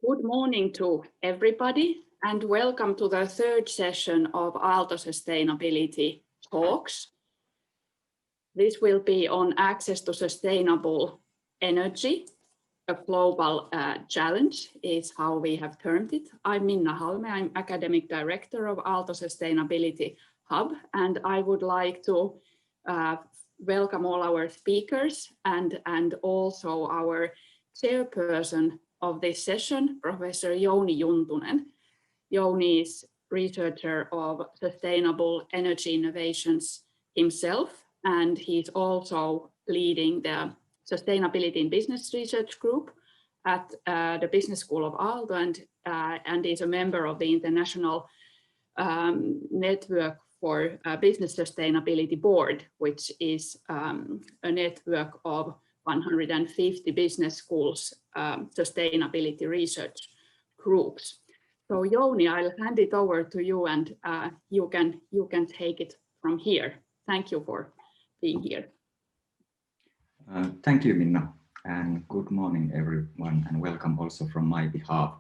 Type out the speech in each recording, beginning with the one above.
Good morning to everybody and welcome to the third session of Aalto Sustainability Talks. This will be on access to sustainable energy, a global challenge is how we have termed it. I'm Minna Halme, I'm Academic Director of Aalto Sustainability Hub, and I would like to welcome all our speakers and also our chairperson of this session, Professor Jouni Juntunen. Jouni is researcher of sustainable energy innovations himself, and he's also leading the Sustainability in Business Research Group at the Business School of Aalto and is a member of the International Network for Business Sustainability Board, which is a network of 150 business schools sustainability research groups. So Jouni, I'll hand it over to you and you can take it from here. Thank you for being here. Thank you, Minna, and good morning, everyone, and welcome also from my behalf.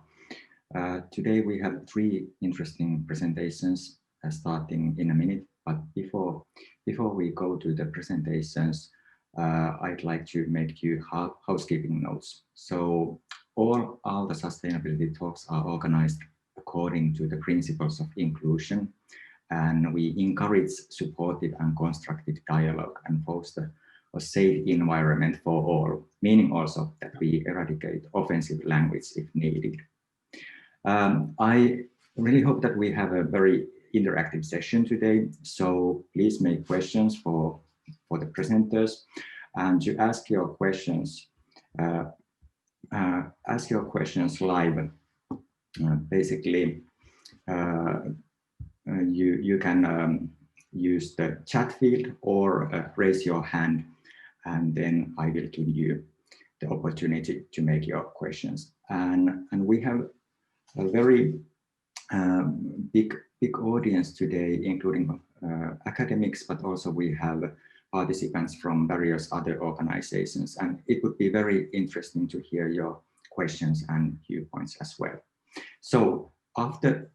Today we have three interesting presentations starting in a minute, but before we go to the presentations, I'd like to make a few housekeeping notes. So all the sustainability talks are organized according to the principles of inclusion, and we encourage supportive and constructive dialogue and foster a safe environment for all, meaning also that we eradicate offensive language if needed. I really hope that we have a very interactive session today, so please make questions for the presenters, and to ask your questions live. Basically, you can use the chat field or raise your hand, and then I will give you the opportunity to make your questions. And we have a very big audience today, including academics, but also we have participants from various other organizations, and it would be very interesting to hear your questions and viewpoints as well. So after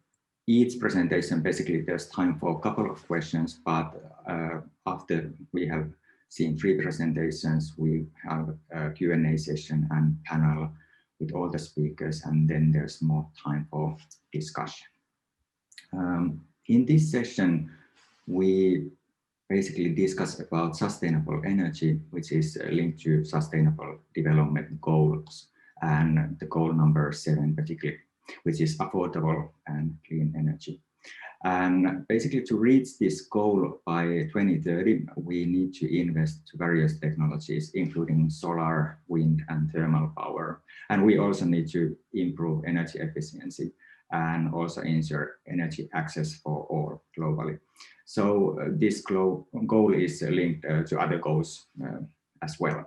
each presentation, basically there's time for a couple of questions, but after we have seen three presentations, we have a Q&A session and panel with all the speakers, and then there's more time for discussion. In this session, we basically discuss about sustainable energy, which is linked to sustainable development goals, and the goal number 7 particularly, which is affordable and clean energy. And basically to reach this goal by 2030, we need to invest to various technologies, including solar, wind, and thermal power. And we also need to improve energy efficiency and also ensure energy access for all globally. So this goal is linked to other goals as well.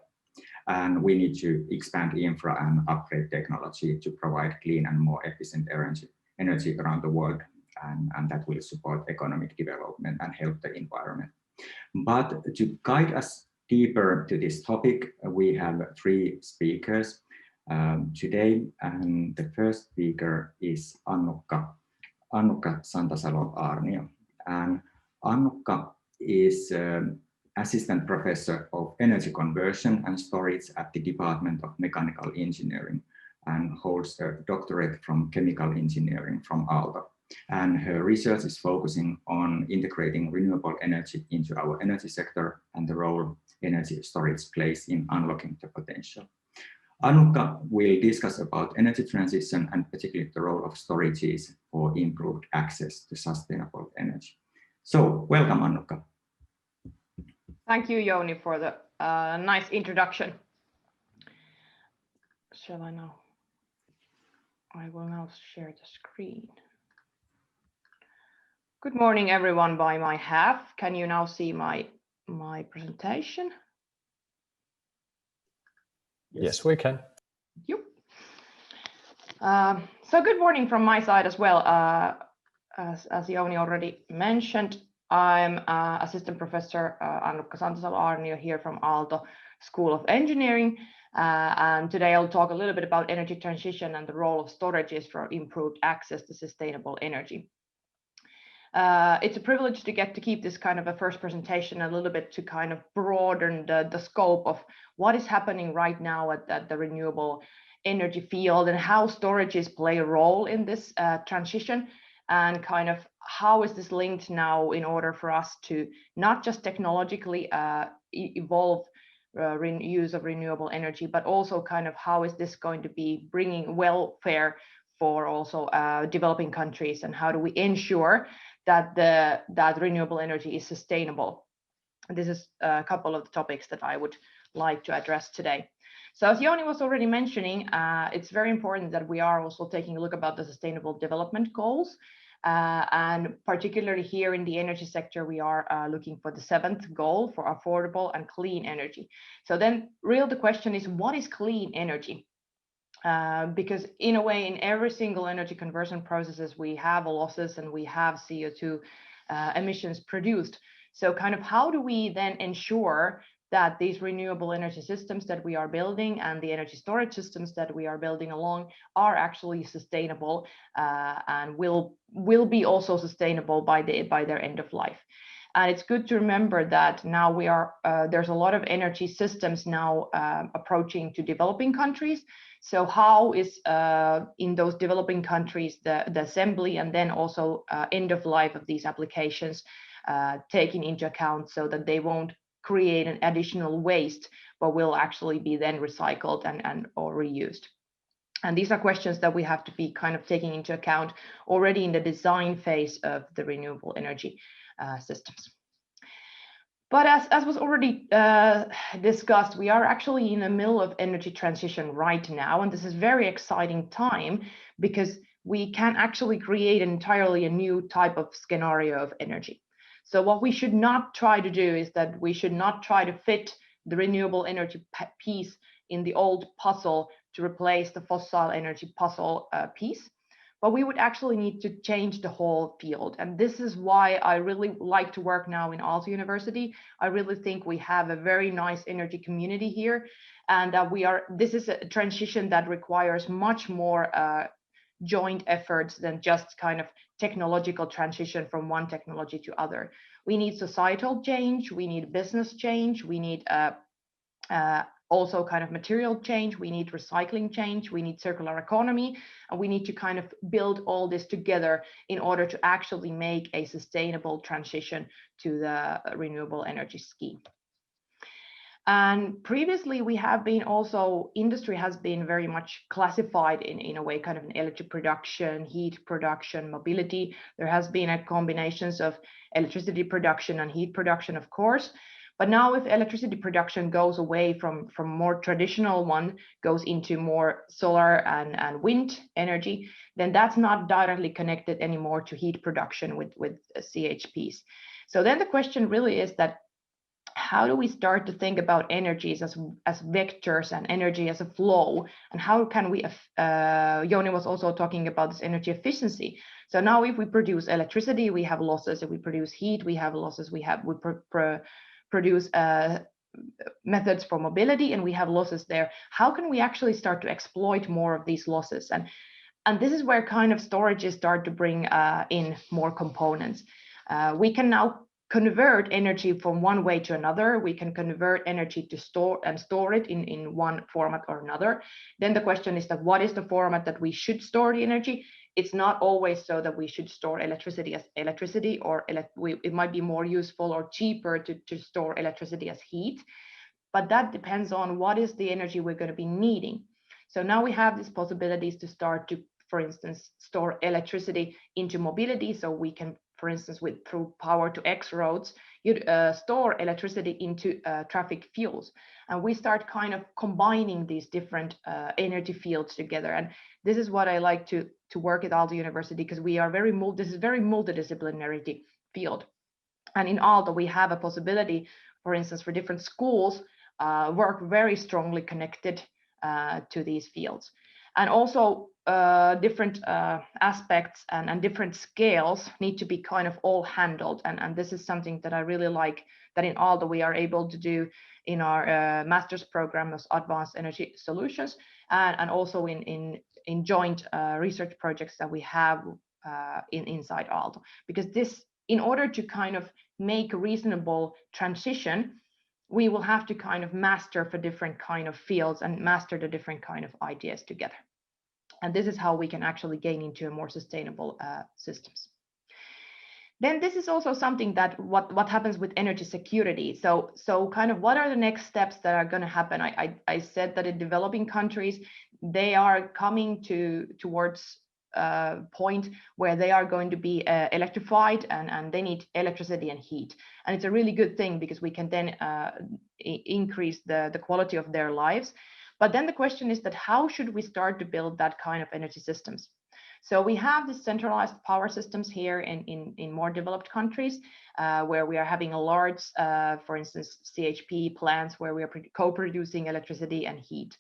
And we need to expand infra and upgrade technology to provide clean and more efficient energy around the world, and that will support economic development and help the environment. But to guide us deeper to this topic, we have three speakers today, and the first speaker is Annukka Santasalo-Aarnio. And Annukka is Assistant Professor of Energy Conversion and Storage at the Department of Mechanical Engineering and holds a doctorate from Chemical Engineering from Aalto. And her research is focusing on integrating renewable energy into our energy sector and the role energy storage plays in unlocking the potential. Annukka will discuss about energy transition and particularly the role of storages for improved access to sustainable energy. So welcome, Annukka. Thank you, Jouni, for the nice introduction. Shall I now? I will now share the screen. Good morning, everyone, by my half. Can you now see my presentation? Yes, we can. Thank you. So good morning from my side as well. As Jouni already mentioned, I'm Assistant Professor Annukka Santasalo-Aarnio here from Aalto, School of Engineering. And today I'll talk a little bit about energy transition and the role of storages for improved access to sustainable energy. It's a privilege to get to keep this kind of a first presentation a little bit to kind of broaden the scope of what is happening right now at the renewable energy field and how storages play a role in this transition, and kind of how is this linked now in order for us to not just technologically evolve use of renewable energy, but also kind of how is this going to be bringing welfare for also developing countries, and how do we ensure that that renewable energy is sustainable. This is a couple of the topics that I would like to address today. So as Joni was already mentioning, it's very important that we are also taking a look about the Sustainable Development Goals. And particularly here in the energy sector, we are looking for the 7th goal for affordable and clean energy. So then the question is, what is clean energy? Because in a way, in every single energy conversion processes, we have losses and we have CO2 emissions produced. So kind of how do we then ensure that these renewable energy systems that we are building and the energy storage systems that we are building along are actually sustainable and will be also sustainable by their end of life. And it's good to remember that now we are there's a lot of energy systems now approaching to developing countries. So how is in those developing countries the assembly and then also end of life of these applications taken into account, so that they won't create an additional waste, but will actually be then recycled and or reused. And these are questions that we have to be kind of taking into account already in the design phase of the renewable energy systems. But as was already discussed, we are actually in the middle of energy transition right now, and this is very exciting time because we can actually create entirely a new type of scenario of energy. So what we should not try to do is that we should not try to fit the renewable energy piece in the old puzzle to replace the fossil energy puzzle piece, but we would actually need to change the whole field. And this is why I really like to work now in Aalto University. I really think we have a very nice energy community here, and this is a transition that requires much more joint efforts than just kind of technological transition from one technology to other. We need societal change, we need business change, we need also kind of material change, we need recycling change, we need circular economy, and we need to kind of build all this together in order to actually make a sustainable transition to the renewable energy scheme. And previously we have been also, industry has been very much classified in a way, kind of an electric production, heat production, mobility. There has been a combinations of electricity production and heat production, of course. But now if electricity production goes away from more traditional one, goes into more solar and wind energy, then that's not directly connected anymore to heat production with CHPs. So then the question really is that, how do we start to think about energies as vectors and energy as a flow, and how can we Joni was also talking about this energy efficiency. So now if we produce electricity, we have losses. If we produce heat, we have losses. We produce methods for mobility, and we have losses there. How can we actually start to exploit more of these losses? And this is where kind of storages start to bring in more components. We can now convert energy from one way to another. We can convert energy to store it in one format or another. Then the question is that, what is the format that we should store the energy? It's not always so that we should store electricity as electricity, or it might be more useful or cheaper to store electricity as heat. But that depends on what is the energy we're going to be needing. So now we have these possibilities to start to, for instance, store electricity into mobility. So we can, for instance, through power to X roads, you'd store electricity into traffic fuels. And we start kind of combining these different energy fields together. And this is what I like to work at Aalto University, because we are this is very multidisciplinary field. And in Aalto, we have a possibility, for instance, for different schools, work very strongly connected to these fields. And also different aspects and different scales need to be kind of all handled. And this is something that I really like that in Aalto we are able to do in our master's program of advanced energy solutions, and also in joint research projects that we have inside Aalto. Because this, in order to kind of make a reasonable transition, we will have to kind of master for different kind of fields and master the different kind of ideas together. And this is how we can actually gain into a more sustainable systems. Then this is also something that what happens with energy security. So kind of what are the next steps that are going to happen? I said that in developing countries, they are coming towards a point where they are going to be electrified and they need electricity and heat. And it's a really good thing because we can then increase the quality of their lives. But then the question is that how should we start to build that kind of energy systems? So we have the centralized power systems here in more developed countries where we are having a large, for instance, CHP plants where we are co-producing electricity and heat.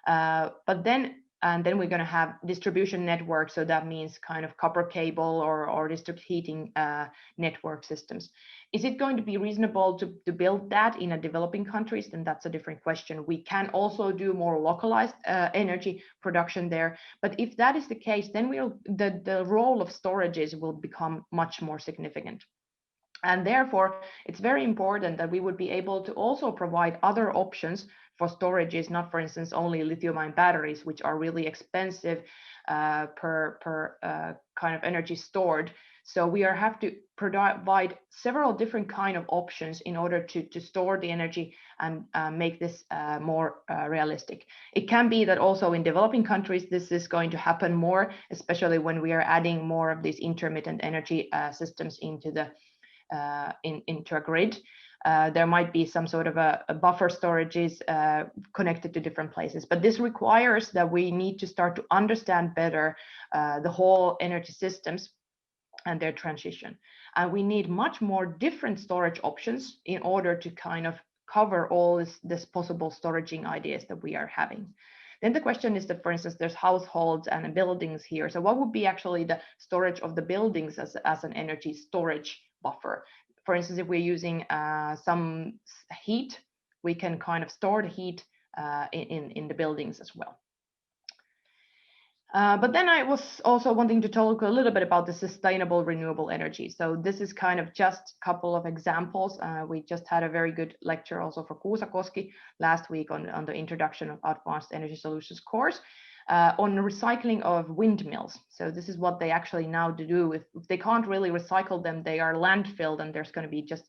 But then we're going to have distribution networks. So that means kind of copper cable or district heating network systems. Is it going to be reasonable to build that in a developing countries? Then that's a different question. We can also do more localized energy production there. But if that is the case, then the role of storages will become much more significant. And therefore, it's very important that we would be able to also provide other options for storages, not, for instance, only lithium-ion batteries, which are really expensive per kind of energy stored. So we have to provide several different kind of options in order to store the energy and make this more realistic. It can be that also in developing countries, this is going to happen more, especially when we are adding more of these intermittent energy systems into the into a grid. There might be some sort of a buffer storages connected to different places, but this requires that we need to start to understand better the whole energy systems and their transition. And we need much more different storage options in order to kind of cover all this possible storaging ideas that we are having. Then the question is that, for instance, there's households and buildings here. So what would be actually the storage of the buildings as an energy storage buffer? For instance, if we're using some heat, we can kind of store the heat in the buildings as well. But then I was also wanting to talk a little bit about the sustainable renewable energy. So this is kind of just a couple of examples. We just had a very good lecture also for Kuusakoski last week on the introduction of Advanced Energy Solutions course on recycling of windmills. So this is what they actually now do. If they can't really recycle them, they are landfilled and there's going to be just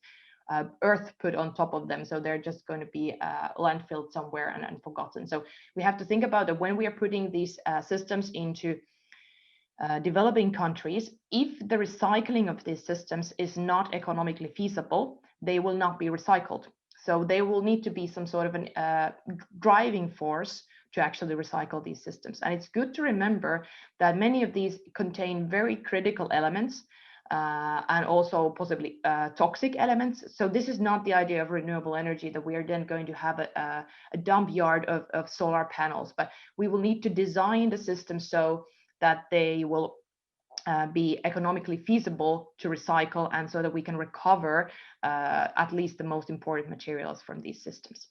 earth put on top of them. So they're just going to be landfilled somewhere and forgotten. So we have to think about that when we are putting these systems into developing countries, if the recycling of these systems is not economically feasible, they will not be recycled. So they will need to be some sort of a driving force to actually recycle these systems. And it's good to remember that many of these contain very critical elements and also possibly toxic elements. So this is not the idea of renewable energy that we are then going to have a dump yard of solar panels, but we will need to design the system so that they will be economically feasible to recycle and so that we can recover at least the most important materials from these systems.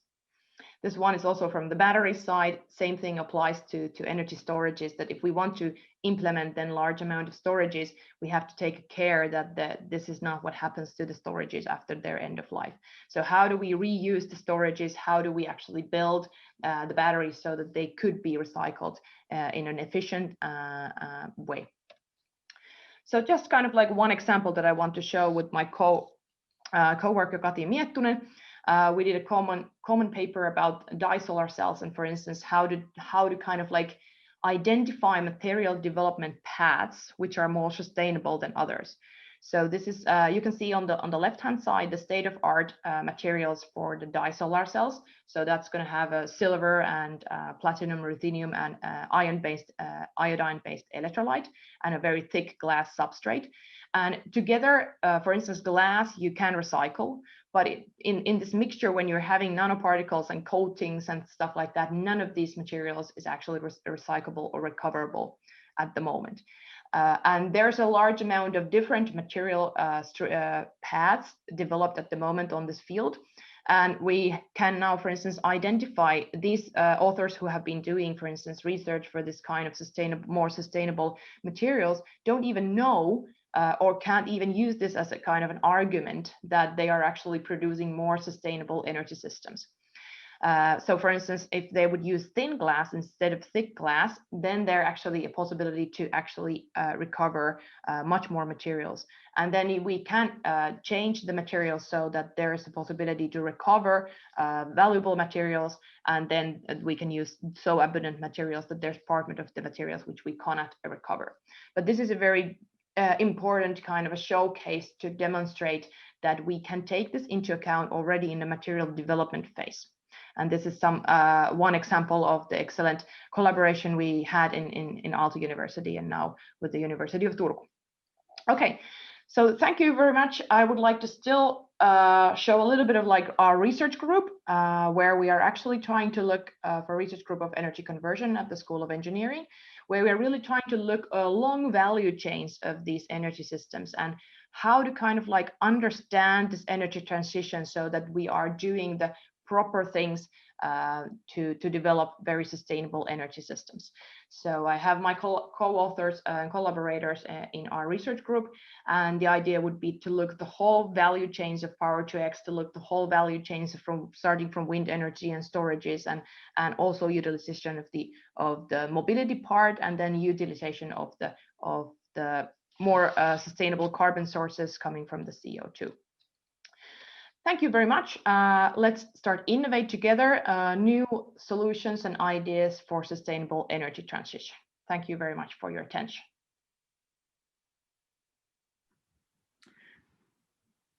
This one is also from the battery side. Same thing applies to energy storages, that if we want to implement then large amount of storages, we have to take care that this is not what happens to the storages after their end of life. So how do we reuse the storages? How do we actually build the batteries so that they could be recycled in an efficient way? So just kind of like one example that I want to show with my co-worker Kati Miettunen. We did a common paper about dye solar cells and, for instance, how to kind of like identify material development paths which are more sustainable than others. So this is you can see on the left-hand side the state-of-art materials for the dye solar cells. So that's going to have a silver and platinum, ruthenium, and iodine-based electrolyte and a very thick glass substrate. And together, for instance, glass you can recycle, But in this mixture, when you're having nanoparticles and coatings and stuff like that, none of these materials is actually recyclable or recoverable at the moment. And there's a large amount of different material paths developed at the moment on this field. And we can now, for instance, identify these authors who have been doing, for instance, research for this kind of more sustainable materials, don't even know or can't even use this as a kind of an argument that they are actually producing more sustainable energy systems. So for instance, if they would use thin glass instead of thick glass, then there's actually a possibility to actually recover much more materials. And then we can change the materials so that there is a possibility to recover valuable materials, and then we can use so abundant materials that there's part of the materials which we cannot recover. But this is a very important kind of a showcase to demonstrate that we can take this into account already in the material development phase. And this is one example of the excellent collaboration we had in Aalto University and now with the University of Turku. Okay, so thank you very much. I would like to still show a little bit of like our research group, where we are actually trying to look for a research group of energy conversion at the School of Engineering, where we are really trying to look along value chains of these energy systems and how to kind of like understand this energy transition so that we are doing the proper things to develop very sustainable energy systems. So I have my co-authors and collaborators in our research group, and the idea would be to look the whole value chains of Power-to-X, to look the whole value chains from starting from wind energy and storages, and also utilization of the mobility part, and then utilization of the more sustainable carbon sources coming from the CO2. Thank you very much. Let's start innovate together new solutions and ideas for sustainable energy transition. Thank you very much for your attention.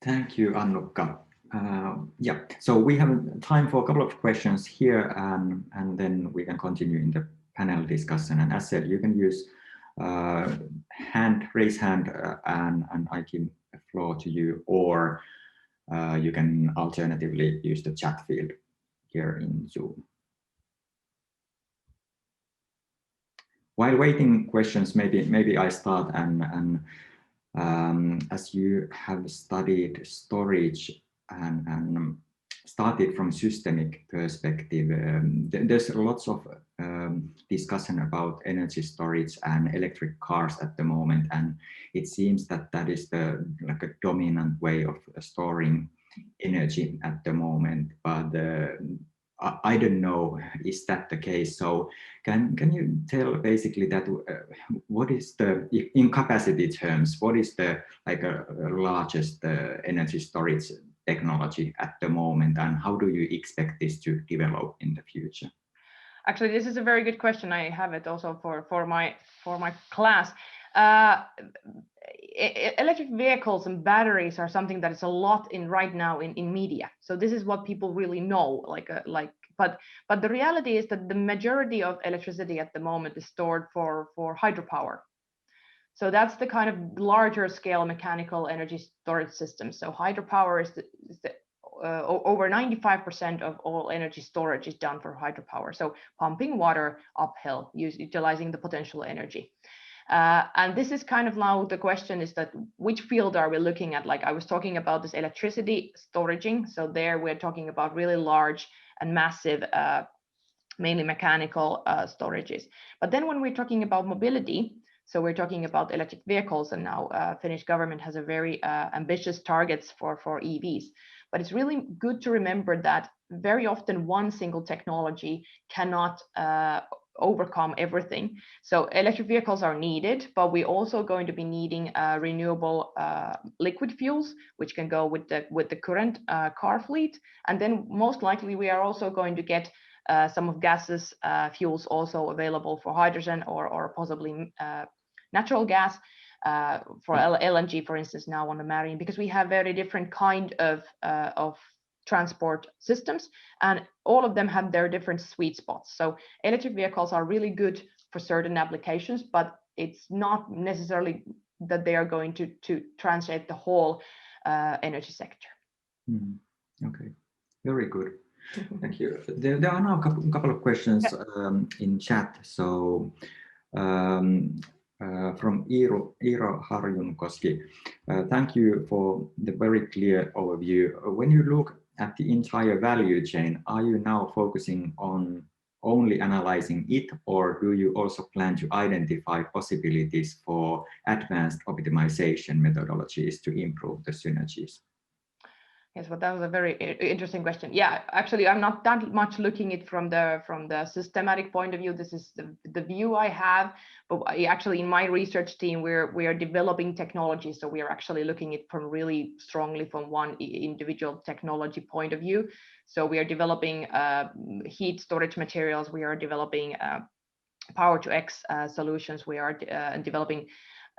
Thank you, Annukka. Yeah, so we have time for a couple of questions here, and then we can continue in the panel discussion. And as said, you can use raise hand, and I give the floor to you, or you can alternatively use the chat field here in Zoom. While waiting questions, maybe I start, and as you have studied storage and started from systemic perspective, there's lots of discussion about energy storage and electric cars at the moment, and it seems that is like a dominant way of storing energy at the moment. But I don't know, is that the case? So can you tell basically that what is the, in capacity terms, what is the largest energy storage technology at the moment, and how do you expect this to develop in the future? Actually, this is a very good question. I have it also for my class. Electric vehicles and batteries are something that is a lot in right now in media. So this is what people really know. But the reality is that the majority of electricity at the moment is stored for hydropower. So that's the kind of larger scale mechanical energy storage system. So hydropower is over 95% of all energy storage is done for hydropower. So pumping water uphill, utilizing the potential energy. And this is kind of now the question is that which field are we looking at? Like I was talking about this electricity storaging. So there we're talking about really large and massive, mainly mechanical storages. But then when we're talking about mobility, so we're talking about electric vehicles, and now Finnish government has a very ambitious targets for EVs. But it's really good to remember that very often one single technology cannot overcome everything. So electric vehicles are needed, but we're also going to be needing renewable liquid fuels, which can go with the current car fleet. And then most likely we are also going to get some of gases fuels also available for hydrogen or possibly natural gas for LNG, for instance, now on the marine, because we have very different kind of transport systems, and all of them have their different sweet spots. So electric vehicles are really good for certain applications, but it's not necessarily that they are going to translate the whole energy sector. Okay, very good. Thank you. There are now a couple of questions in chat. So from Iiro Harjunkoski, thank you for the very clear overview. When you look at the entire value chain, are you now focusing on only analyzing it, or do you also plan to identify possibilities for advanced optimization methodologies to improve the synergies? Yes, well, that was a very interesting question. Yeah, actually, I'm not that much looking it from the systematic point of view. This is the view I have, but actually in my research team, we are developing technology. So we are actually looking at from really strongly from one individual technology point of view. So we are developing heat storage materials. We are developing power to X solutions. We are developing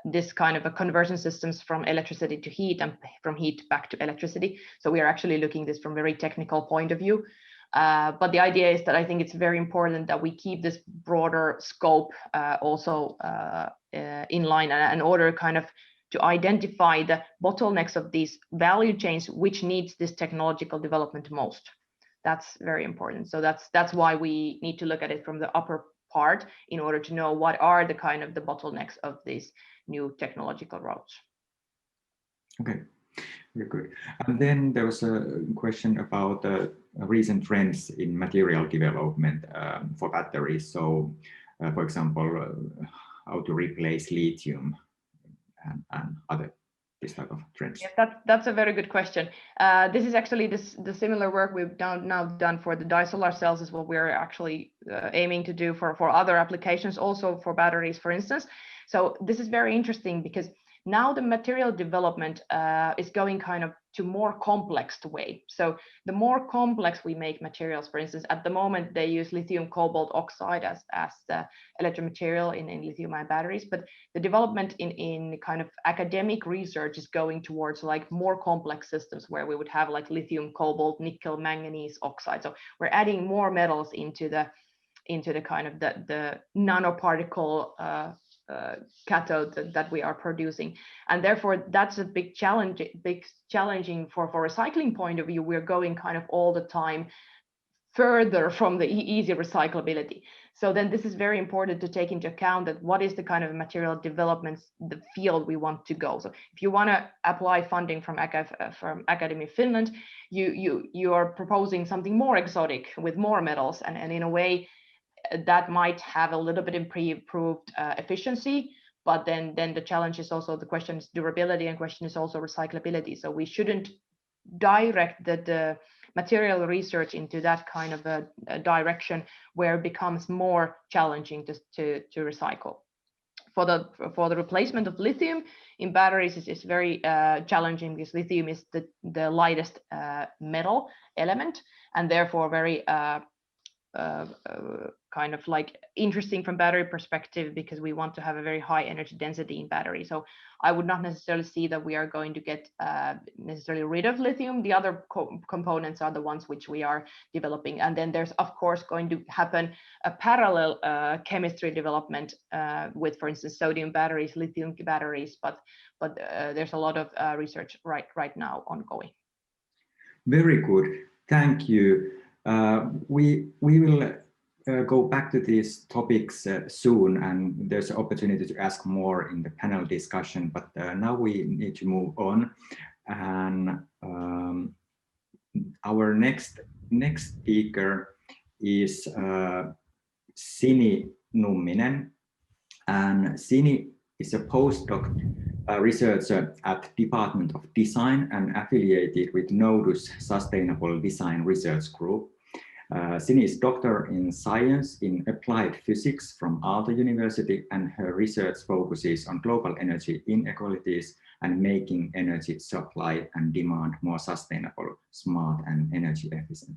this kind of a conversion systems from electricity to heat and from heat back to electricity. So we are actually looking this from a very technical point of view. But the idea is that I think it's very important that we keep this broader scope also in line, and in order kind of to identify the bottlenecks of these value chains, which needs this technological development most. That's very important. So that's why we need to look at it from the upper part in order to know what are the kind of the bottlenecks of these new technological routes. Okay, very good. And then there was a question about recent trends in material development for batteries. So, for example, how to replace lithium and other this type of trends. Yes, that's a very good question. This is actually the similar work we've now done for the disolar cells is what we're actually aiming to do for other applications, also for batteries, for instance. So this is very interesting because now the material development is going kind of to more complex way. So the more complex we make materials, for instance, at the moment they use lithium cobalt oxide as the electro material in lithium-ion batteries, but the development in kind of academic research is going towards like more complex systems where we would have like lithium, cobalt, nickel, manganese oxide. So we're adding more metals into the kind of the nanoparticle cathode that we are producing, and therefore that's a big challenging for recycling point of view. We're going kind of all the time further from the easy recyclability. So then this is very important to take into account that what is the kind of material developments, the field we want to go. So if you want to apply funding from Academy Finland, you are proposing something more exotic with more metals, and in a way that might have a little bit improved efficiency, but then the challenge is also the question is durability, and question is also recyclability. So we shouldn't direct the material research into that kind of a direction where it becomes more challenging to recycle. For the replacement of lithium in batteries is very challenging because lithium is the lightest metal element, and therefore very kind of like interesting from battery perspective, because we want to have a very high energy density in battery. So I would not necessarily see that we are going to get necessarily rid of lithium. The other components are the ones which we are developing, and then there's of course going to happen a parallel chemistry development with, for instance, sodium batteries, lithium batteries, but there's a lot of research right now ongoing. Very good, thank you. We will go back to these topics soon, and there's an opportunity to ask more in the panel discussion, but now we need to move on. And our next speaker is Sini Numminen, and Sini is a postdoc researcher at Department of Design and affiliated with Nodus Sustainable Design Research Group. Sini is Doctor in Science in Applied Physics from Aalto University, and her research focuses on global energy inequalities and making energy supply and demand more sustainable, smart, and energy efficient.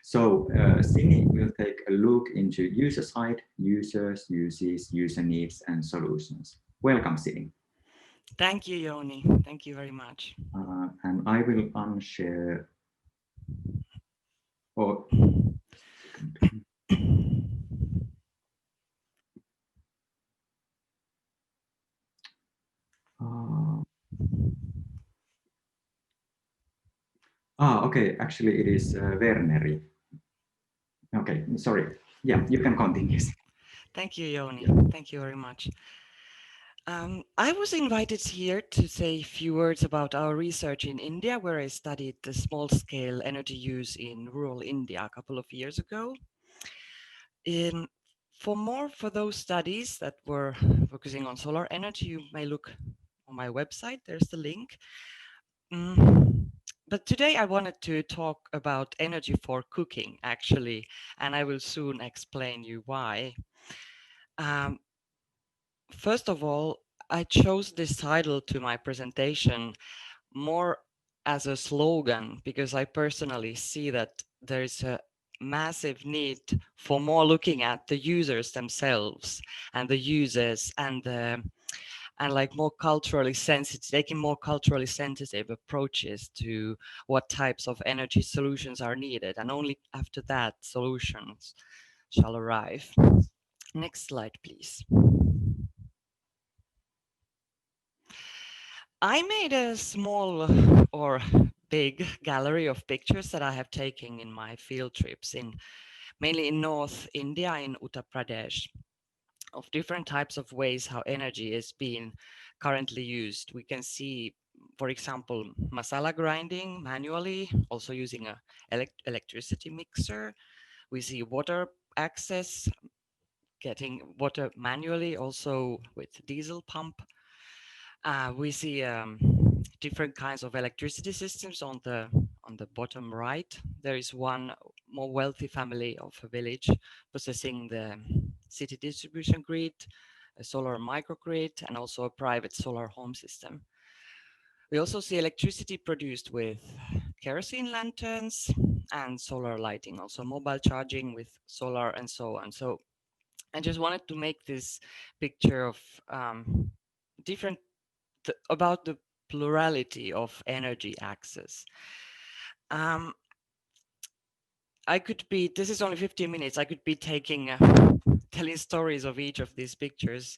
So Sini will take a look into user side, users, uses, user needs, and solutions. Welcome, Sini. Thank you, Jouni. Thank you very much. And I will unshare. Oh. Okay. Actually, it is Werneri. Okay, sorry. Yeah, you can continue. Thank you, Joni. Thank you very much. I was invited here to say a few words about our research in India, where I studied the small-scale energy use in rural India a couple of years ago. For those studies that were focusing on solar energy, you may look on my website. There's the link. But today I wanted to talk about energy for cooking, actually, and I will soon explain you why. First of all, I chose this title to my presentation more as a slogan because I personally see that there is a massive need for more looking at the users themselves and the users and like more culturally sensitive, taking more culturally sensitive approaches to what types of energy solutions are needed, and only after that solutions shall arrive. Next slide, please. I made a small or big gallery of pictures that I have taken in my field trips mainly in North India, in Uttar Pradesh, of different types of ways how energy is being currently used. We can see, for example, masala grinding manually, also using a electricity mixer. We see water access, getting water manually, also with diesel pump. We see different kinds of electricity systems on the bottom right. There is one more wealthy family of a village possessing the city distribution grid, a solar microgrid, and also a private solar home system. We also see electricity produced with kerosene lanterns and solar lighting, also mobile charging with solar and so on. So I just wanted to make this picture of different about the plurality of energy access. This is only 15 minutes, I could be taking, telling stories of each of these pictures.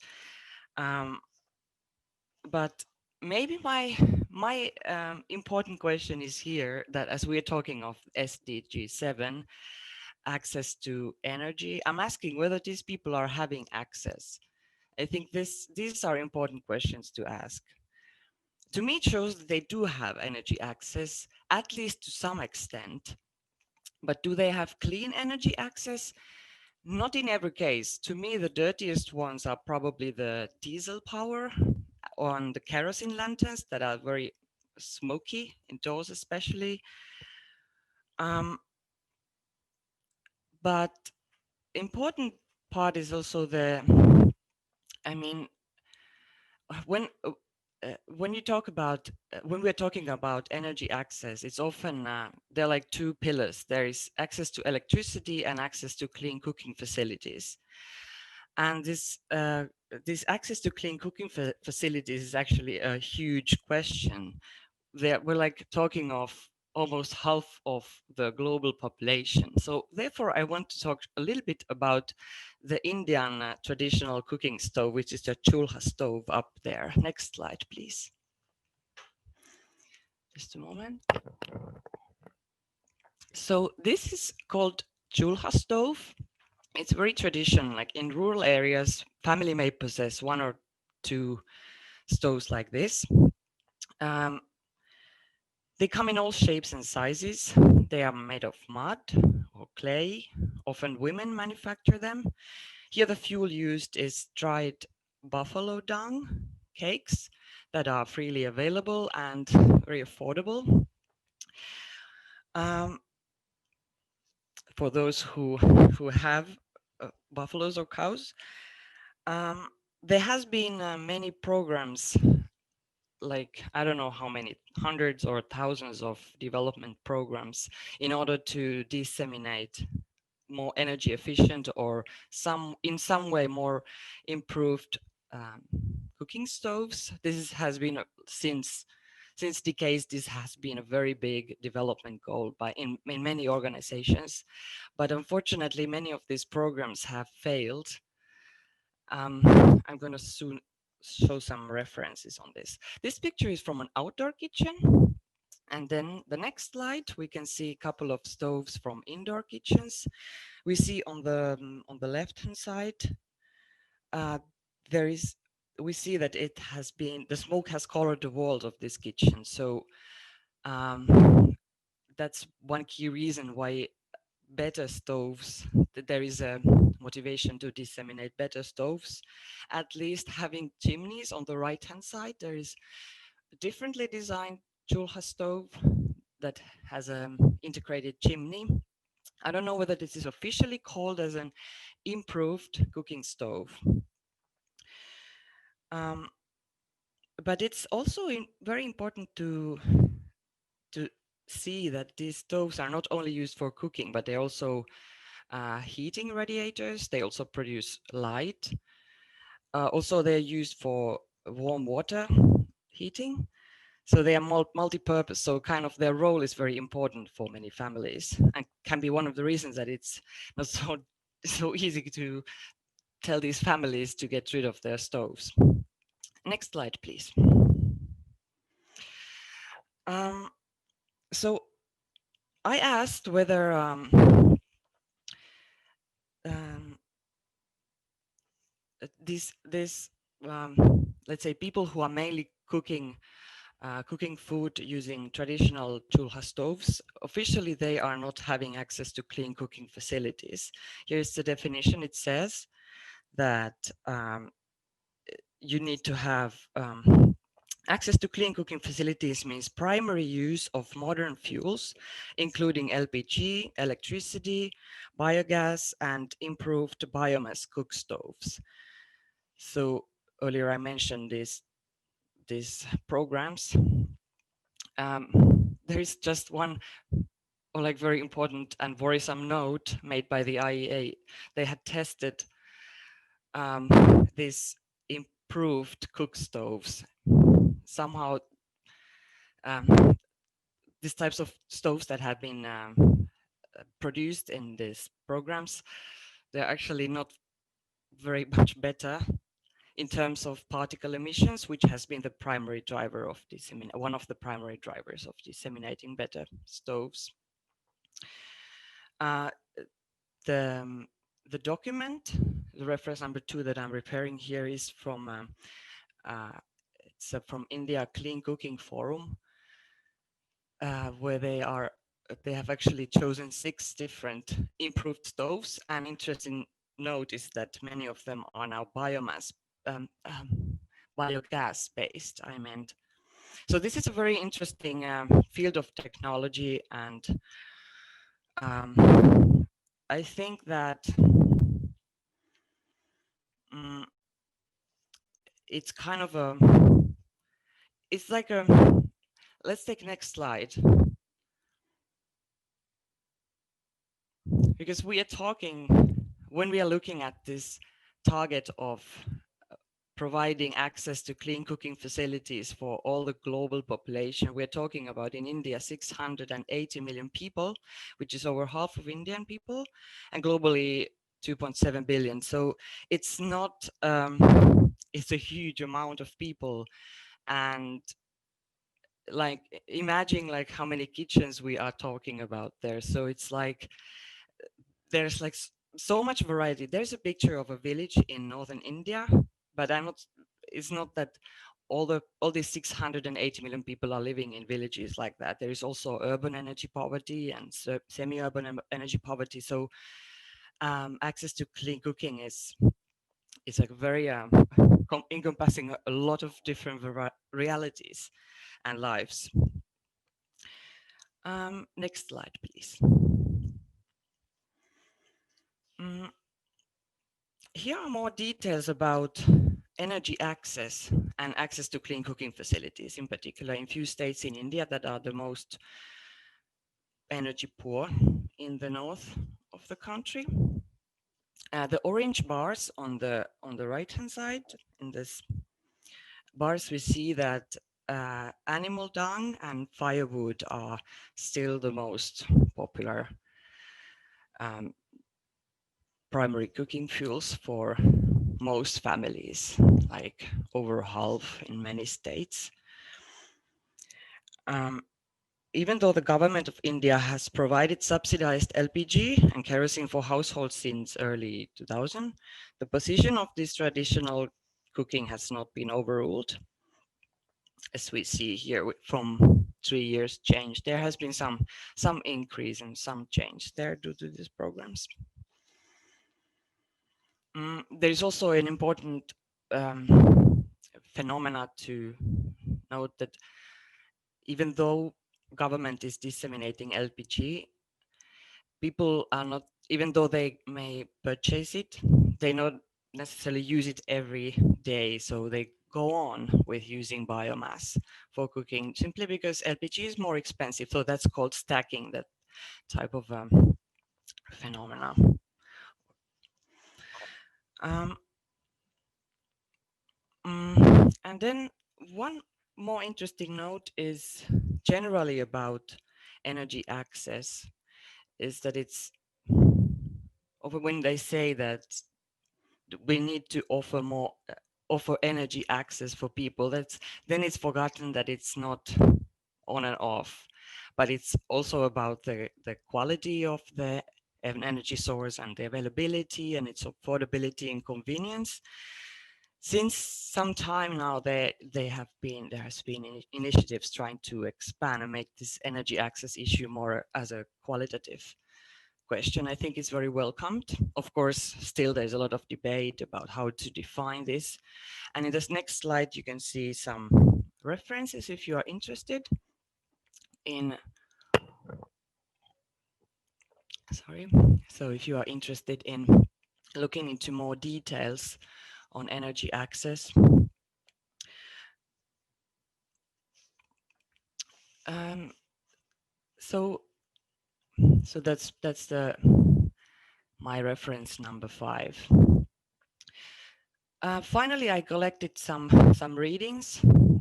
But maybe my important question is here that as we're talking of SDG 7, access to energy, I'm asking whether these people are having access. I think these are important questions to ask. To me, it shows that they do have energy access, at least to some extent. But do they have clean energy access? Not in every case. To me, the dirtiest ones are probably the diesel power on the kerosene lanterns that are very smoky, indoors especially. But important part is also when you talk about when we're talking about energy access, it's often there are like two pillars. There is access to electricity and access to clean cooking facilities. And this access to clean cooking facilities is actually a huge question. We're like talking of almost half of the global population. So therefore, I want to talk a little bit about the Indian traditional cooking stove, which is the chulha stove up there. Next slide, please. Just a moment. So this is called chulha stove. It's very traditional, like in rural areas, family may possess one or two stoves like this. They come in all shapes and sizes. They are made of mud or clay. Often women manufacture them. Here the fuel used is dried buffalo dung cakes that are freely available and very affordable. For those who have buffaloes or cows. There has been many programs, like I don't know how many, hundreds or thousands of development programs in order to disseminate more energy efficient or in some way more improved cooking stoves. Has been since decades, this has been a very big development goal in many organizations, but unfortunately many of these programs have failed. I'm going to soon show some references on this. This picture is from an outdoor kitchen. And then the next slide, we can see a couple of stoves from indoor kitchens. We see on the left-hand side, we see that the smoke has colored the walls of this kitchen. So that's one key reason why better stoves, that there is a motivation to disseminate better stoves. At least having chimneys on the right-hand side, there is a differently designed Chulha stove that has an integrated chimney. I don't know whether this is officially called as an improved cooking stove. But it's also very important to see that these stoves are not only used for cooking, but they're also heating radiators. They also produce light. Also, they're used for warm water heating. So they are multi-purpose. So kind of their role is very important for many families, and can be one of the reasons that it's not so easy to tell these families to get rid of their stoves. Next slide, please. So I asked whether let's say people who are mainly cooking food using traditional Chulha stoves, officially they are not having access to clean cooking facilities. Here's the definition. It says that you need to have access to clean cooking facilities means primary use of modern fuels, including LPG, electricity, biogas, and improved biomass cook stoves. So earlier I mentioned these programs. There is just one very important and worrisome note made by the IEA. They had tested these improved cook stoves. Somehow these types of stoves that have been produced in these programs, they're actually not very much better in terms of particle emissions, which has been the primary driver of one of the primary drivers of disseminating better stoves. The document, the reference number 2 that I'm preparing here, is from from India Clean Cooking Forum, where they have actually chosen 6 different improved stoves. And interesting note is that many of them are now biogas based, I meant. So this is a very interesting field of technology, and I think that it's kind of let's take next slide. Because we are talking, when we are looking at this target of providing access to clean cooking facilities for all the global population, we're talking about in India 680 million people, which is over half of Indian people, and globally 2.7 billion. So it's not, it's a huge amount of people. And imagine how many kitchens we are talking about there. So it's there's so much variety. There's a picture of a village in northern India, but it's not that all these 680 million people are living in villages like that. There is also urban energy poverty and semi-urban energy poverty. So access to clean cooking is very encompassing a lot of different realities and lives. Next slide, please. Here are more details about energy access and access to clean cooking facilities, in particular in few states in India that are the most energy poor in the north of the country. The orange bars on the right-hand side, in this bars we see that animal dung and firewood are still the most popular primary cooking fuels for most families, over half in many states. even though the government of India has provided subsidized LPG and kerosene for households since early 2000, the position of this traditional cooking has not been overruled. As we see here from 3 years change, there has been some increase and some change there due to these programs. There is also an important phenomena to note that even though government is disseminating LPG, people are not, even though they may purchase it, they not necessarily use it every day. So they go on with using biomass for cooking simply because LPG is more expensive. So that's called stacking, that type of phenomena. And then one more interesting note is generally about energy access, is that it's over when they say that we need to offer more offer energy access for people, then it's forgotten that it's not on and off, but it's also about the quality of the energy source and the availability and its affordability and convenience. Since some time now, there has been initiatives trying to expand and make this energy access issue more as a qualitative question. I think it's very welcomed. Of course, still there's a lot of debate about how to define this. And in this next slide, you can see some references if you are interested in, so if you are interested in looking into more details on energy access. So that's my reference number 5. Finally, I collected some readings.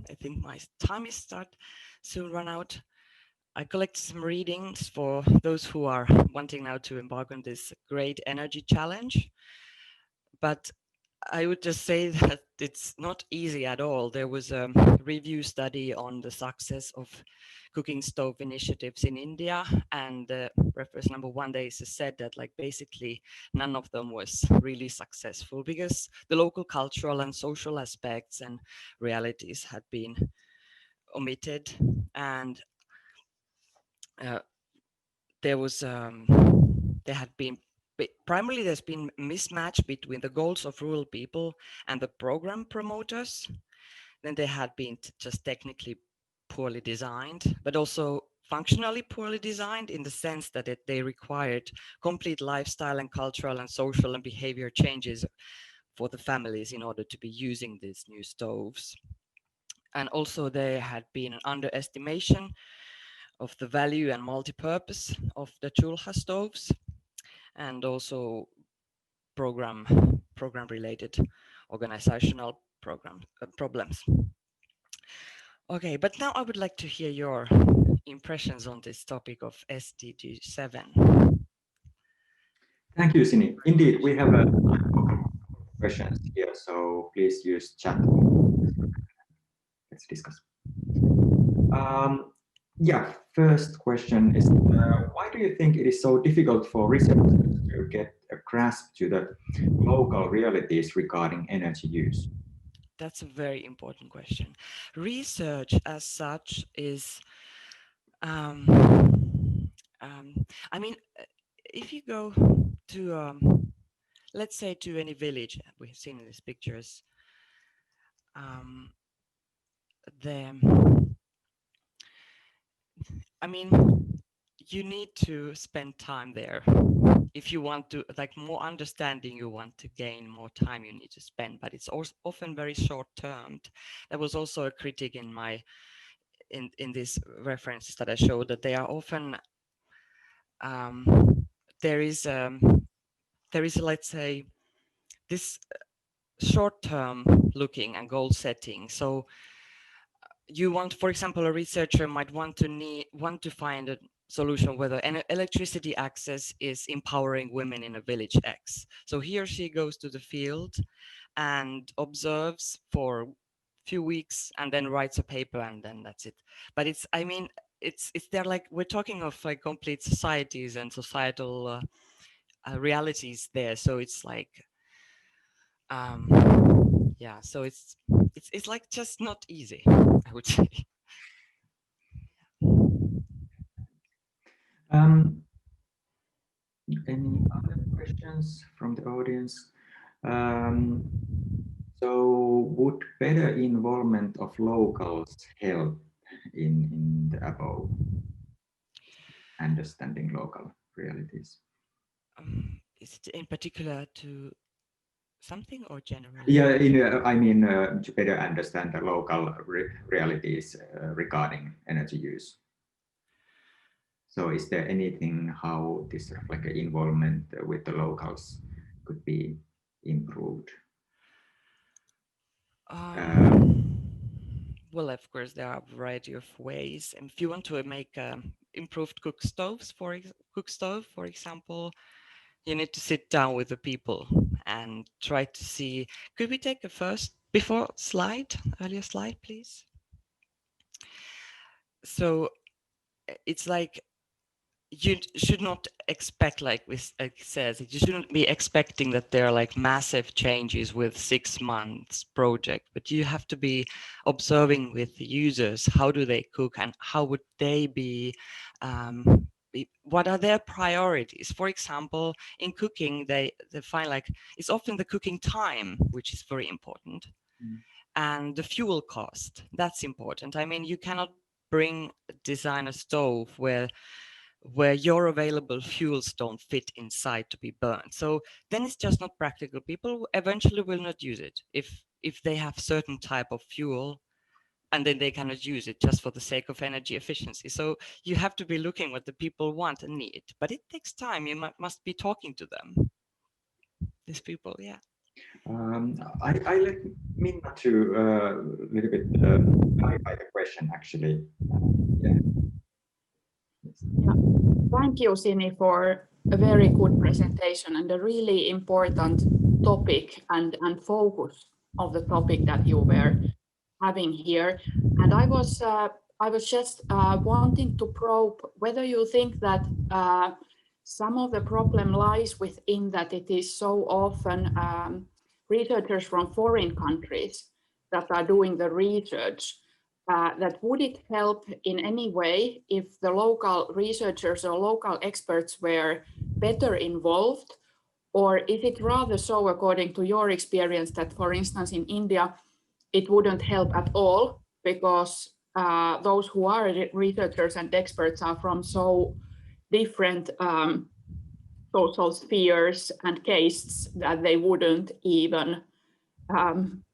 I think my time is soon run out. I collected some readings for those who are wanting now to embark on this great energy challenge. But I would just say that it's not easy at all. There was a review study on the success of cooking stove initiatives in India, and reference number 1 there is said that like basically none of them was really successful because the local cultural and social aspects and realities had been omitted, and primarily there's been mismatch between the goals of rural people and the program promoters. Then they had been just technically poorly designed, but also functionally poorly designed in the sense that they required complete lifestyle and cultural and social and behavior changes for the families in order to be using these new stoves. And also there had been an underestimation of the value and multi-purpose of the Chulha stoves, and also program related organizational problems. Okay, but now I would like to hear your impressions on this topic of SDG 7. Thank you, Sini. Indeed, we have questions here, so please use chat. Let's discuss. Yeah, first question is, why do you think it is so difficult for researchers to get a grasp to the local realities regarding energy use? That's a very important question. Research as such is, I mean, if you go to, let's say to any village, we've seen in these pictures, I mean, you need to spend time there. If you want to, like more understanding, you want to gain more time, you need to spend, but it's also often very short-term. There was also a critic in in these references that I showed, that they are often, there is, let's say, this short-term looking and goal setting. So you want, for example, a researcher might want to find a solution whether electricity access is empowering women in a village X. So he or she goes to the field and observes for a few weeks and then writes a paper, and then that's it. But it's, I mean, it's they're like, we're talking of like complete societies and societal realities there. So it's like, yeah, so it's like just not easy, I would say. Any other questions from the audience? So would better involvement of locals help in the above, understanding local realities? Is it in particular to something or generally? Yeah, I mean, to better understand the local realities regarding energy use. So is there anything how this sort of like involvement with the locals could be improved? Well, of course, there are a variety of ways. And if you want to make improved cook stove, for example, you need to sit down with the people and try to see. Could we take a earlier slide, please? So it's like, you should not expect, like it says, you shouldn't be expecting that there are like massive changes with 6 months project, but you have to be observing with the users, how do they cook and how would they be, what are their priorities? For example, in cooking, they find like it's often the cooking time, which is very important. And the fuel cost, that's important. I mean, you cannot design a stove where your available fuels don't fit inside to be burned. So then it's just not practical. People eventually will not use it if they have certain type of fuel, and then they cannot use it just for the sake of energy efficiency. So you have to be looking what the people want and need, but it takes time. You must be talking to them, these people. Yeah. I let Minna to a little bit clarify the question, actually. Yeah. Yeah. Thank you, Sini, for a very good presentation and a really important topic and focus of the topic that you were having here. And I was just wanting to probe whether you think that some of the problem lies within that it is so often researchers from foreign countries that are doing the research. That would it help in any way if the local researchers or local experts were better involved? Or is it rather so, according to your experience, that, for instance, in India, it wouldn't help at all because those who are researchers and experts are from so different social spheres and castes that they wouldn't even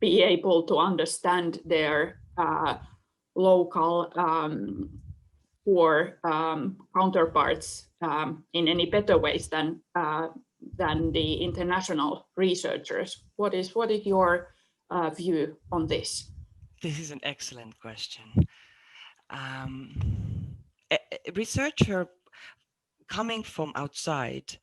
be able to understand their local poor counterparts in any better ways than the international researchers. What is your view on this? This is an excellent question. A researcher coming from outside,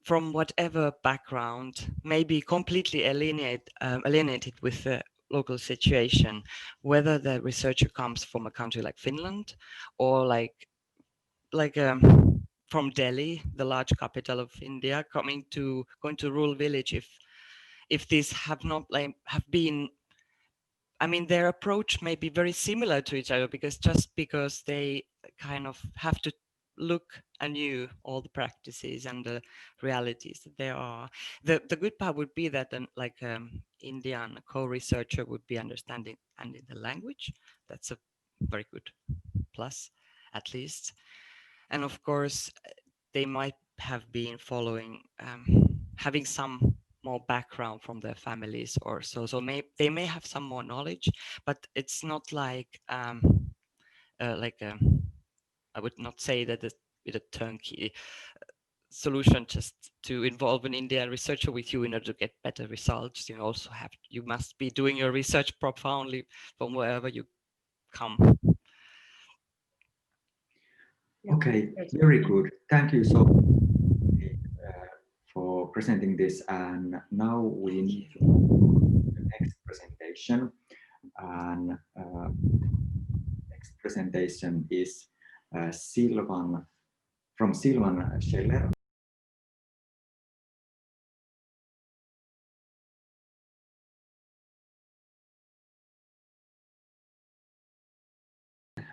from whatever background, may be completely alienated with the local situation, whether the researcher comes from a country like Finland or like from Delhi, the large capital of India, going to rural village. If these have been, I mean, their approach may be very similar to each other because they kind of have to look anew all the practices and the realities that there are. The good part would be that Indian co-researcher would be understanding and in the language. That's a very good plus, at least. And of course, they might have been following, having some more background from their families or so. So they may have some more knowledge, but it's not like I would not say that with a turnkey solution just to involve an Indian researcher with you in order to get better results. You must be doing your research profoundly from wherever you come. Okay, very good. Thank you so much for presenting this. And now we need to move to the next presentation. And next presentation is Silvan Scheller.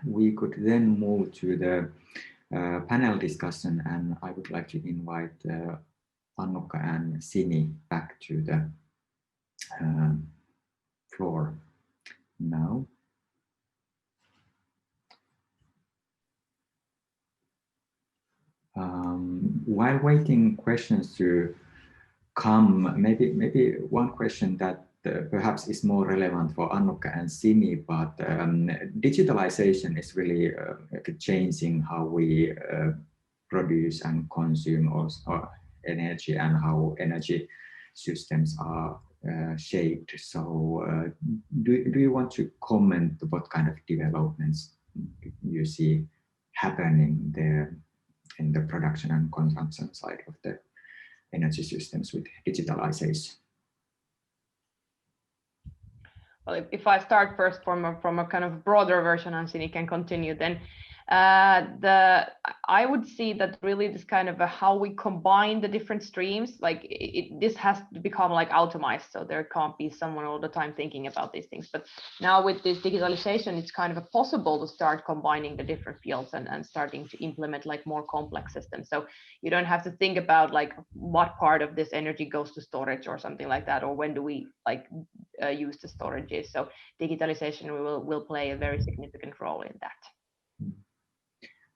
We could then move to the panel discussion, and I would like to invite Annukka and Sini back to the floor now. While waiting questions to come, maybe one question that perhaps is more relevant for Annukka and Sini, but digitalization is really changing how we produce and consume also energy and how energy systems are shaped. So do you want to comment what kind of developments you see happening there in the production and consumption side of the energy systems with digitalization? Well, if I start first from a kind of broader version, and Sini can continue, then I would see that really this kind of how we combine the different streams, like this has to become like automized, so there can't be someone all the time thinking about these things. But now with this digitalization, it's kind of possible to start combining the different fields and starting to implement like more complex systems. So you don't have to think about like what part of this energy goes to storage or something like that, or when do we like use the storages. So digitalization will play a very significant role in that.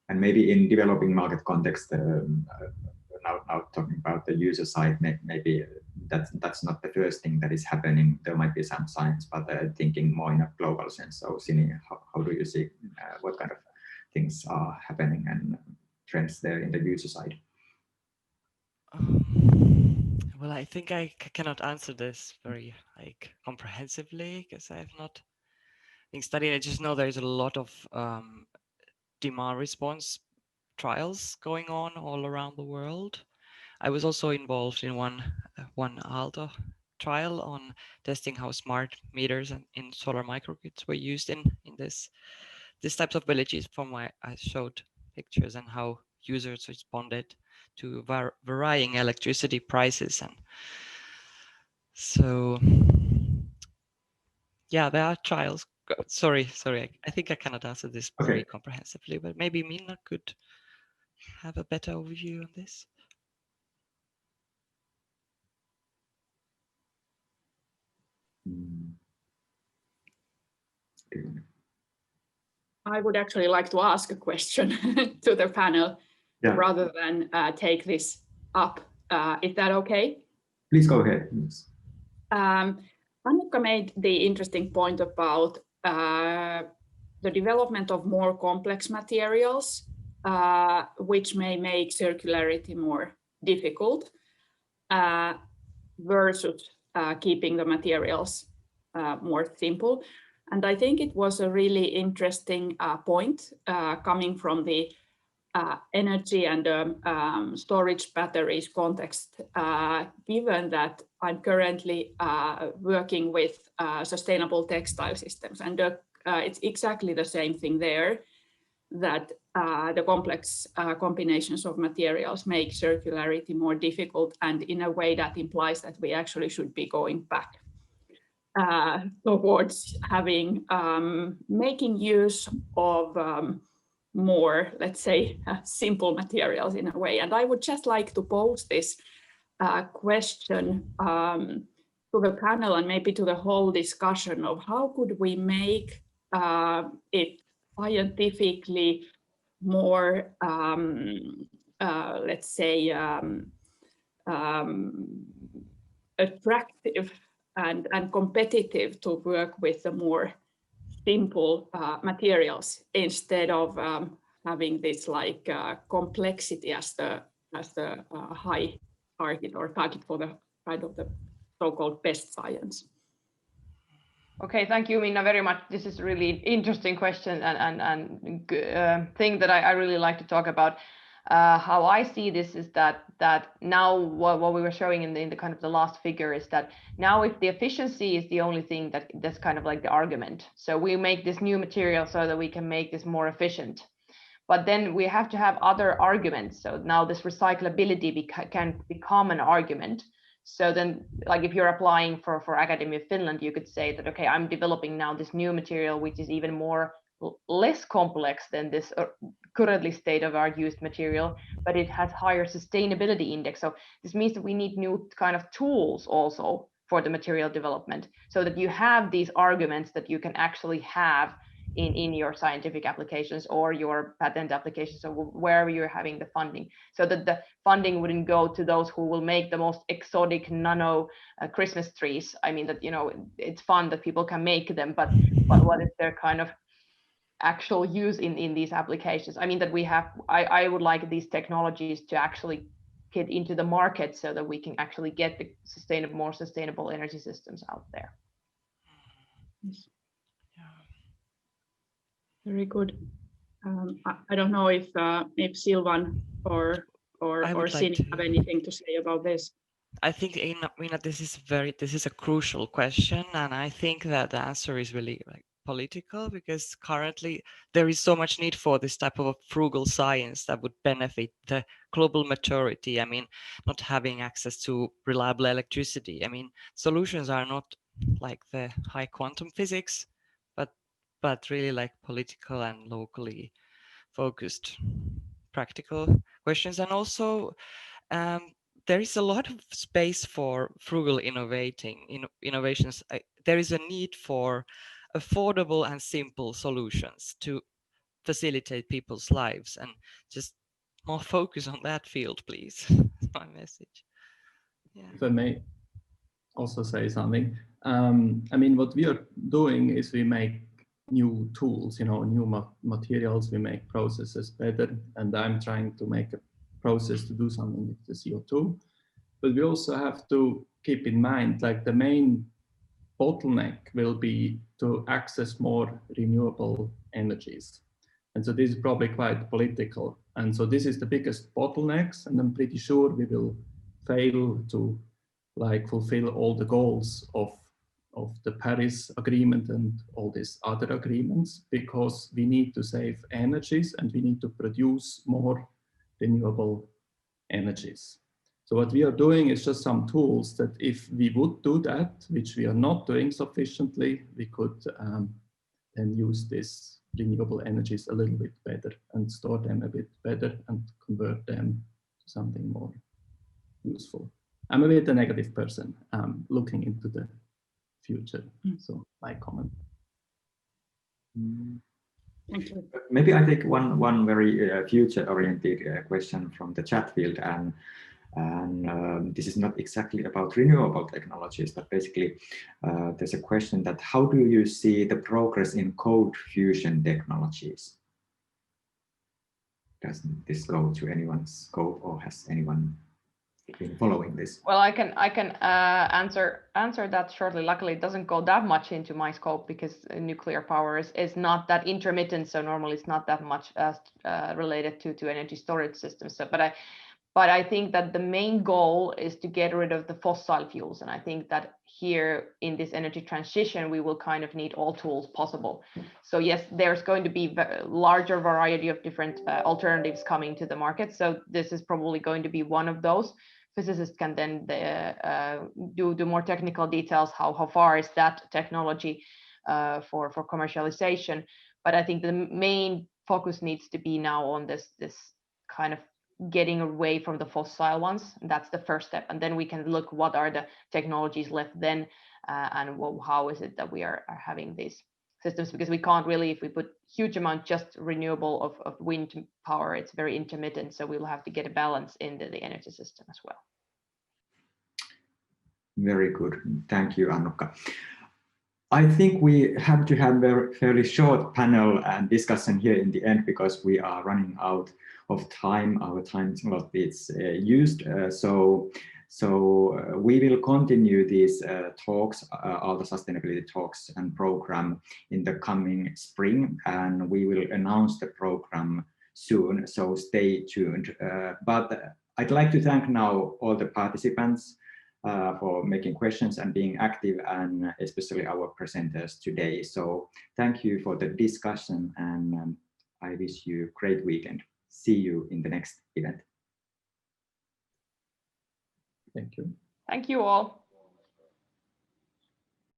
And maybe in developing market context, now talking about the user side, maybe that's not the first thing that is happening. There might be some science, but thinking more in a global sense. So Sini, how do you see what kind of things are happening and trends there in the user side? Well, I think I cannot answer this very like comprehensively because I have not studied. I just know there's a lot of demand response trials going on all around the world. I was also involved in one Aalto trial on testing how smart meters in solar microgrids were used in this types of villages. I showed pictures and how users responded to varying electricity prices, and so yeah, there are trials. Sorry, I think I cannot answer this very comprehensively, but maybe Minna could have a better overview on this. I would actually like to ask a question to the panel rather than take this up. Is that okay? Please go ahead. Annukka made the interesting point about the development of more complex materials, which may make circularity more difficult versus keeping the materials more simple. And I think it was a really interesting point coming from the energy and storage batteries context, given that I'm currently working with sustainable textile systems. And it's exactly the same thing there, that the complex combinations of materials make circularity more difficult, and in a way that implies that we actually should be going back towards having making use of more, let's say, simple materials in a way. And I would just like to pose this question to the panel and maybe to the whole discussion of how could we make it scientifically more, let's say, attractive and competitive to work with the more simple materials instead of having this like complexity as the high target or target for the kind of the so-called best science. Okay, thank you, Minna, very much. This is a really interesting question and thing that I really like to talk about. How I see this is that now what we were showing in the kind of the last figure is that now if the efficiency is the only thing that's kind of like the argument, so we make this new material so that we can make this more efficient, but then we have to have other arguments. So now this recyclability can become an argument. So then, like if you're applying for Academy of Finland, you could say that, okay, I'm developing now this new material, which is even less complex than this currently state-of-art used material, but it has higher sustainability index. So this means that we need new kind of tools also for the material development, so that you have these arguments that you can actually have in your scientific applications or your patent applications, or wherever you're having the funding, so that the funding wouldn't go to those who will make the most exotic nano Christmas trees. I mean, that, you know, it's fun that people can make them, but what is their kind of actual use in these applications? I mean, that we have, I would like these technologies to actually get into the market so that we can actually get the more sustainable energy systems out there. Very good. I don't know if Silvan or Sini have anything to say about this. I think, Iina, this is a crucial question, and I think that the answer is really like political, because currently there is so much need for this type of a frugal science that would benefit the global majority. I mean, not having access to reliable electricity. I mean, solutions are not like the high quantum physics, but really like political and locally focused practical questions. And also there is a lot of space for frugal innovations. There is a need for affordable and simple solutions to facilitate people's lives, and just more focus on that field, please. That's my message. Yeah. If I may also say something, I mean, what we are doing is we make new tools, you know, new materials, we make processes better, and I'm trying to make a process to do something with the CO2. But we also have to keep in mind, like, the main bottleneck will be to access more renewable energies. And so this is probably quite political. And so this is the biggest bottlenecks, and I'm pretty sure we will fail to like fulfill all the goals of the Paris Agreement and all these other agreements, because we need to save energies and we need to produce more renewable energies. So what we are doing is just some tools that if we would do that, which we are not doing sufficiently, we could then use these renewable energies a little bit better and store them a bit better and convert them to something more useful. I'm a bit a negative person looking into the future, so my comment. Thank you. Maybe I take one very future-oriented question from the chat field, and this is not exactly about renewable technologies, but basically there's a question that how do you see the progress in cold fusion technologies? Does this go to anyone's scope, or has anyone been following this? Well, I can answer that shortly. Luckily, it doesn't go that much into my scope, because nuclear power is not that intermittent, so normally it's not that much related to energy storage systems. So, but I think that the main goal is to get rid of the fossil fuels, and I think that here in this energy transition we will kind of need all tools possible. So yes, there's going to be a larger variety of different alternatives coming to the market. So this is probably going to be one of those. Physicists can then do the more technical details, how far is that technology for commercialization. But I think the main focus needs to be now on this kind of getting away from the fossil ones. That's the first step, and then we can look what are the technologies left then, and how is it that we are having these systems, because we can't really, if we put huge amount just renewable of wind power, it's very intermittent, so we will have to get a balance in the energy system as well. Very good, thank you, Annukka. I think we have to have a fairly short panel and discussion here in the end, because we are running out of time. Our time slot is used, so we will continue these talks, all the sustainability talks and program in the coming spring, and we will announce the program soon, so stay tuned. But I'd like to thank now all the participants for making questions and being active, and especially our presenters today. So thank you for the discussion, and I wish you a great weekend. See you in the next event. Thank you. Thank you all.